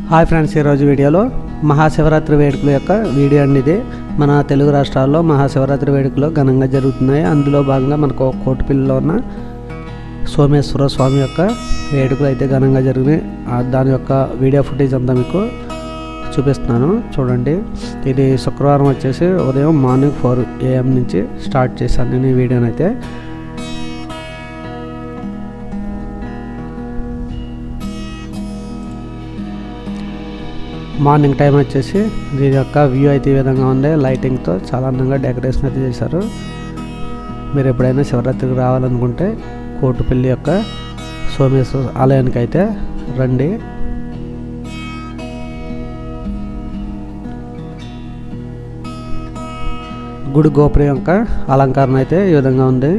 Hi friends, ఈరోజు వీడియోలో మహాశివరాత్రి వేడుకల యొక్క వీడియో అండి. ఇది మన తెలుగు రాష్ట్రాల్లో మహాశివరాత్రి వేడుకలు ఘనంగా జరుగుతున్నాయి. అందులో భాగంగా మనకు కోటిపల్లిలో ఉన్న సోమేశ్వర స్వామి యొక్క వేడుకలు అయితే ఘనంగా జరిగినాయి. దాని యొక్క వీడియో ఫుటేజ్ అంతా మీకు చూపిస్తున్నాను, చూడండి. ఇది శుక్రవారం వచ్చేసి ఉదయం మార్నింగ్ 4 AM నుంచి స్టార్ట్ చేశాను నేను ఈ వీడియోని అయితే. మార్నింగ్ టైం వచ్చేసి దీని యొక్క వ్యూ అయితే ఈ విధంగా ఉంది. లైటింగ్తో చాలా అందంగా డెకరేషన్ అయితే చేశారు. మీరు ఎప్పుడైనా శివరాత్రికి రావాలనుకుంటే కోటిపల్లి యొక్క సోమేశ్వర ఆలయానికి అయితే రండి. గుడి గోపురం యొక్క అలంకరణ అయితే ఈ విధంగా ఉంది.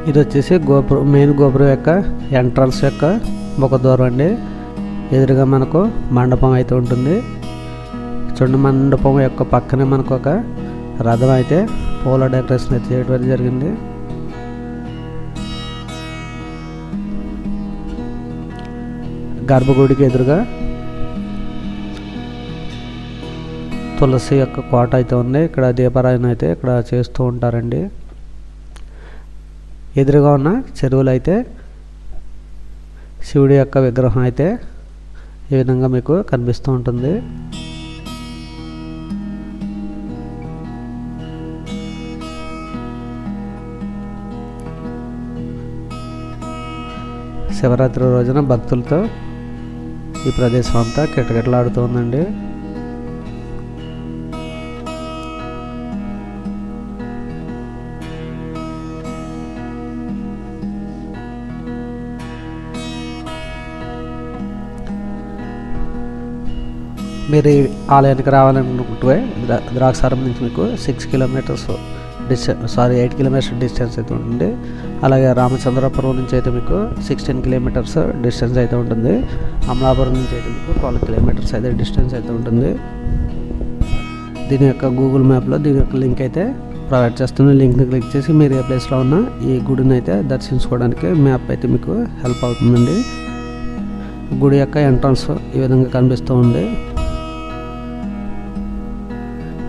ఇది వచ్చేసి మెయిన్ గోపురం యొక్క ఎంట్రన్స్ యొక్క ముఖద్వారం అండి. ఎదురుగా మనకు మండపం అయితే ఉంటుంది. చూడండి, మండపం యొక్క పక్కనే మనకు ఒక రథం అయితే పూల డెకరేషన్ అయితే చేయడం జరిగింది. గర్భగుడికి ఎదురుగా తులసి యొక్క కోట అయితే ఉంది. ఇక్కడ దీపారాయణ అయితే ఇక్కడ చేస్తూ ఉంటారండి. ఎదురుగా ఉన్న చెరువులు అయితే శివుడి యొక్క విగ్రహం అయితే ఈ విధంగా మీకు కనిపిస్తూ ఉంటుంది. శివరాత్రి రోజున భక్తులతో ఈ ప్రదేశం అంతా కిటకిటలాడుతూ ఉందండి. మీరు ఈ ఆలయానికి రావాలనుకుంటే ద్రాక్షారం నుంచి మీకు 6 కిలోమీటర్స్ 8 కిలోమీటర్స్ డిస్టెన్స్ అయితే ఉంటుంది. అలాగే రామచంద్రపురం నుంచి అయితే మీకు 16 కిలోమీటర్స్ డిస్టెన్స్ అయితే ఉంటుంది. అమలాపురం నుంచి అయితే మీకు 12 కిలోమీటర్స్ అయితే డిస్టెన్స్ అయితే ఉంటుంది. దీని యొక్క గూగుల్ మ్యాప్లో దీని యొక్క లింక్ అయితే ప్రొవైడ్ చేస్తుంది. లింక్ని క్లిక్ చేసి మీరు ఏ ప్లేస్లో ఉన్న ఈ గుడిని అయితే దర్శించుకోవడానికి మ్యాప్ అయితే మీకు హెల్ప్ అవుతుందండి. గుడి యొక్క ఎంట్రన్స్ ఈ విధంగా కనిపిస్తూ ఉంది.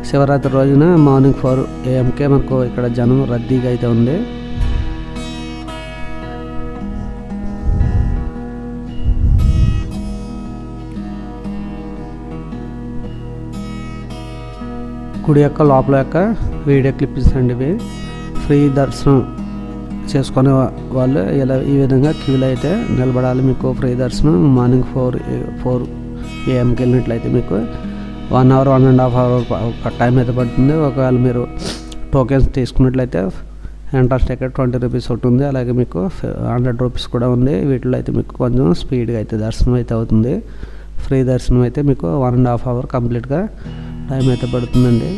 శివరాత్రి రోజున మార్నింగ్ 4 AMకే మనకు ఇక్కడ జనం రద్దీగా అయితే ఉంది. గుడి యొక్క లోపల యొక్క వీడియో క్లిప్స్ అండి ఇవి. ఫ్రీ దర్శనం చేసుకునే వాళ్ళు ఇలా ఈ విధంగా క్యూలో అయితే నిలబడాలి. మీకు ఫ్రీ దర్శనం మార్నింగ్ 4 AMకి వెళ్ళినట్లయితే మీకు 1 hour 1.5 hour టైం అయితే పడుతుంది. ఒకవేళ మీరు టోకెన్స్ తీసుకున్నట్లయితే ఎంట్రన్స్ టికెట్ 20 రూపీస్ ఒకటి ఉంది. అలాగే మీకు 100 రూపీస్ కూడా ఉంది. వీటిలో అయితే మీకు కొంచెం స్పీడ్గా అయితే దర్శనం అయితే అవుతుంది. ఫ్రీ దర్శనం అయితే మీకు 1.5 hour కంప్లీట్గా టైం అయితే పడుతుందండి.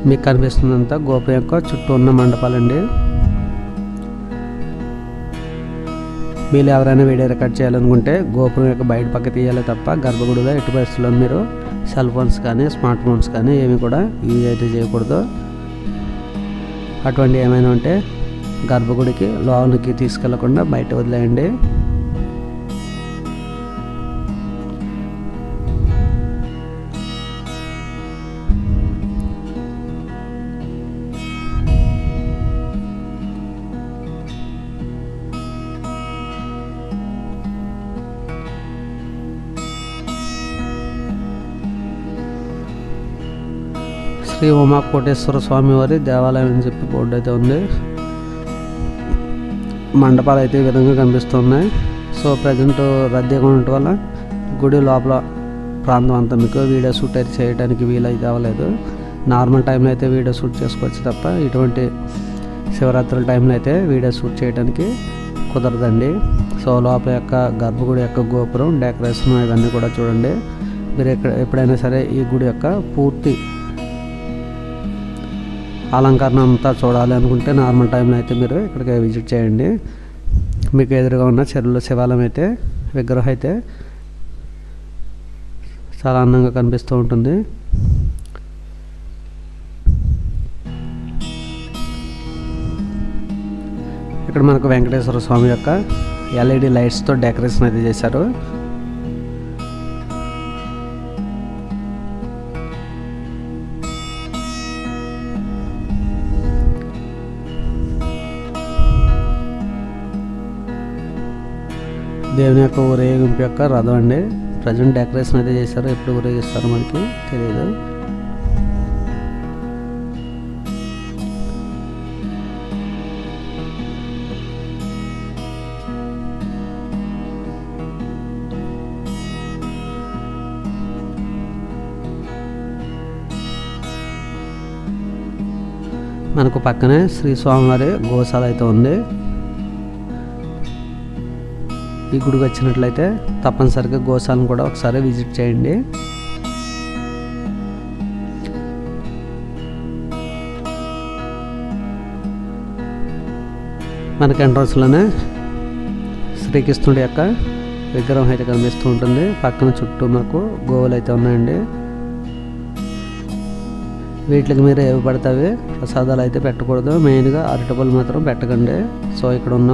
మీకు కనిపిస్తుందంతా గోపురం యొక్క చుట్టూ ఉన్న మండపాలండి. మీరు ఎవరైనా వీడియో రికార్డ్ చేయాలనుకుంటే గోపురం యొక్క బయట పక్క తీయాలి తప్ప గర్భగుడిలో ఎట్టి పరిస్థితుల్లో మీరు సెల్ ఫోన్స్ కానీ స్మార్ట్ ఫోన్స్ కానీ ఏమి కూడా యూజ్ అయితే చేయకూడదు. అటువంటి ఏమైనా ఉంటే గర్భగుడికి లోనికి తీసుకెళ్లకుండా బయట వదిలేయండి. శ్రీ ఉమాకోటేశ్వర స్వామి వారి దేవాలయం అని చెప్పి బోర్డు అయితే ఉంది. మండపాలు అయితే ఈ విధంగా కనిపిస్తున్నాయి. సో ప్రజెంట్ రద్దీగా ఉండటం వల్ల గుడి లోపల ప్రాంతం అంతా మీకు వీడియో షూట్ అయితే చేయడానికి వీలైతే అవ్వలేదు. నార్మల్ టైంలో అయితే వీడియో షూట్ చేసుకోవచ్చు తప్ప ఇటువంటి శివరాత్రుల టైంలో అయితే వీడియో షూట్ చేయడానికి కుదరదండి. సో లోపల యొక్క గర్భగుడి యొక్క గోపురం డెకరేషన్ ఇవన్నీ కూడా చూడండి. మీరు ఎప్పుడైనా సరే ఈ గుడి యొక్క పూర్తి అలంకరణ అంతా చూడాలి అనుకుంటే నార్మల్ టైంలో అయితే మీరు ఇక్కడికి విజిట్ చేయండి. మీకు ఎదురుగా ఉన్న చెరువులో శివాలయం అయితే విగ్రహం అయితే చాలా అందంగా కనిపిస్తూ ఉంటుంది. ఇక్కడ మనకు వెంకటేశ్వర స్వామి యొక్క LED లైట్స్తో డెకరేషన్ అయితే చేశారు. దేవుని యొక్క ఊరేగింపు యొక్క రథం అండి. ప్రజెంట్ డెకరేషన్ అయితే చేశారు, ఎప్పుడు ఊరేగిస్తారో మనకి తెలియదు. మనకు పక్కనే శ్రీ స్వామివారి గోశాల అయితే ఉంది. ఈ గుడికి వచ్చినట్లయితే తప్పనిసరిగా గోశాలను కూడా ఒకసారి విజిట్ చేయండి. మనకి ఎంట్రన్స్లోనే శ్రీకృష్ణుడి యొక్క విగ్రహం అయితే కనిపిస్తూ ఉంటుంది. పక్కన చుట్టూ మనకు గోవులు అయితే ఉన్నాయండి. వీటికి మీరు ఏవి పడతావి ప్రసాదాలు అయితే పెట్టకూడదు. మెయిన్గా అరటిపళ్ళు మాత్రం పెట్టకండి. సో ఇక్కడ ఉన్న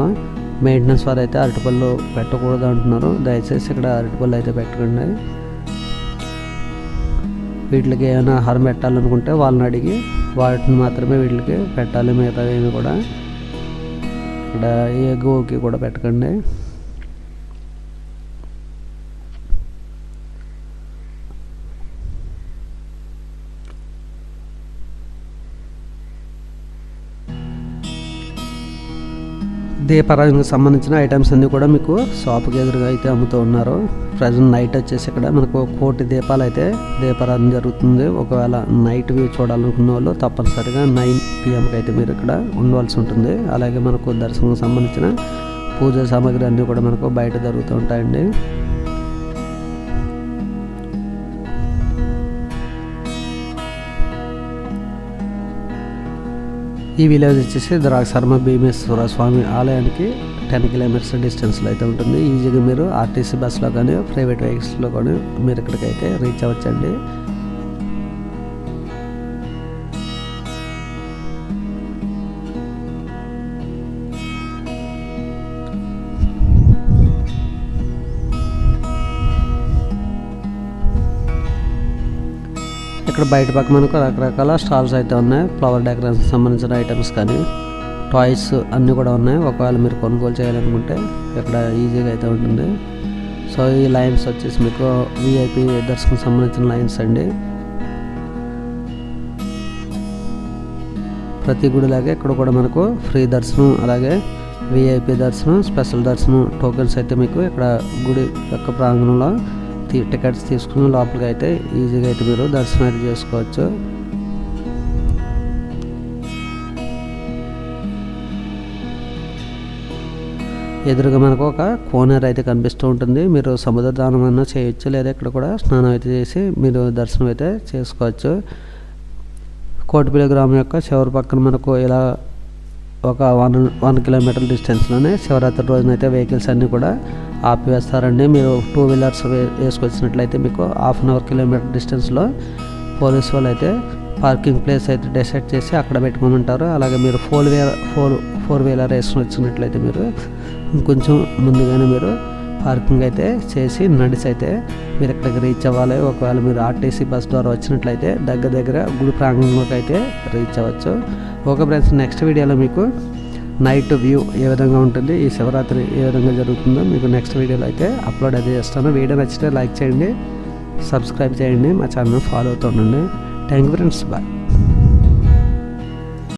మెయింటెనెన్స్ వారు అయితే అరటిపళ్ళు పెట్టకూడదు అంటున్నారు. దయచేసి ఇక్కడ అరటిపళ్ళు అయితే పెట్టకండి. వీటికి ఏమైనా ఆహారం పెట్టాలనుకుంటే వాళ్ళని అడిగి వాటిని మాత్రమే వీటికి పెట్టాలి. మిగతా ఏమి కూడా ఇక్కడ ఏ గోవుకి కూడా పెట్టకండి. దీపారాధనకు సంబంధించిన ఐటమ్స్ అన్నీ కూడా మీకు షాప్కి ఎదురుగా అయితే అమ్ముతూ ఉన్నారు. ప్రజెంట్ నైట్ వచ్చేసి ఇక్కడ మనకు 1 కోటి దీపాలు అయితే దీపారాధన జరుగుతుంది. ఒకవేళ నైట్ వ్యూ చూడాలనుకున్న వాళ్ళు తప్పనిసరిగా 9 PM అయితే మీరు ఇక్కడ ఉండవలసి ఉంటుంది. అలాగే మనకు దర్శనం సంబంధించిన పూజా సామాగ్రి అన్నీ కూడా మనకు బయట జరుగుతూ ఉంటాయండి. ఈ విలేజ్ వచ్చేసి ద్రాక్షారామ భీమేశ్వర స్వామి ఆలయానికి 10 kilometers డిస్టెన్స్లో అయితే ఉంటుంది. ఈజీగా మీరు RTC బస్సులో కానీ ప్రైవేట్ వెహికల్స్లో కానీ మీరు ఇక్కడికైతే రీచ్ అవ్వచ్చండి. ఇక్కడ బయట పక్క మనకు రకరకాల స్టాల్స్ అయితే ఉన్నాయి. ఫ్లవర్ డెకరేషన్ సంబంధించిన ఐటమ్స్ కానీ టాయ్స్ అన్నీ కూడా ఉన్నాయి. ఒకవేళ మీరు కొనుగోలు చేయాలనుకుంటే ఇక్కడ ఈజీగా అయితే ఉంటుంది. సో ఈ లైన్స్ వచ్చేసి మీకు VIP దర్శనం సంబంధించిన లైన్స్ అండి. ప్రతి గుడిలాగే ఇక్కడ కూడా మనకు ఫ్రీ దర్శనం, అలాగే VIP దర్శనం, స్పెషల్ దర్శనం టోకెన్స్ అయితే మీకు ఇక్కడ గుడి యొక్క ప్రాంగణంలో టికెట్స్ తీసుకుని లోపలికి అయితే ఈజీగా అయితే మీరు దర్శనం అయితే చేసుకోవచ్చు. ఎదురుగా మనకు ఒక కోనేరు అయితే కనిపిస్తూ ఉంటుంది. మీరు సముద్ర దానం అన్నా చేయొచ్చు, లేదా ఇక్కడ కూడా స్నానం అయితే చేసి మీరు దర్శనం అయితే చేసుకోవచ్చు. కోటిపల్లి గ్రామం యొక్క చివరి పక్కన మనకు ఇలా ఒక 1 kilometer డిస్టెన్స్లోనే శివరాత్రి రోజునైతే వెహికల్స్ అన్నీ కూడా ఆపివేస్తారండి. మీరు 2 wheelers వేసుకొచ్చినట్లయితే మీకు 1/2 kilometer డిస్టెన్స్లో పోలీస్ వాళ్ళు అయితే పార్కింగ్ ప్లేస్ అయితే డిసైడ్ చేసి అక్కడ పెట్టుకొని ఉంటారు. అలాగే మీరు 4 wheeler వేసుకొని వచ్చినట్లయితే మీరు ఇంకొంచెం ముందుగానే మీరు పార్కింగ్ అయితే చేసి నడిచి అయితే మీరు ఇక్కడికి రీచ్ అవ్వాలి. ఒకవేళ మీరు RTC బస్ ద్వారా వచ్చినట్లయితే దగ్గర గుడి ప్రాంగణంలోకి అయితే రీచ్ అవ్వచ్చు. ఓకే ఫ్రెండ్స్, నెక్స్ట్ వీడియోలో మీకు నైట్ వ్యూ ఏ విధంగా ఉంటుంది, ఈ శివరాత్రి ఏ విధంగా జరుగుతుందో మీకు నెక్స్ట్ వీడియోలో అయితే అప్లోడ్ అయితే చేస్తాను. వీడియో నచ్చితే లైక్ చేయండి, సబ్స్క్రైబ్ చేయండి, మా ఛానల్ ఫాలో అవుతూ ఉండండి. Thank you friends, bye.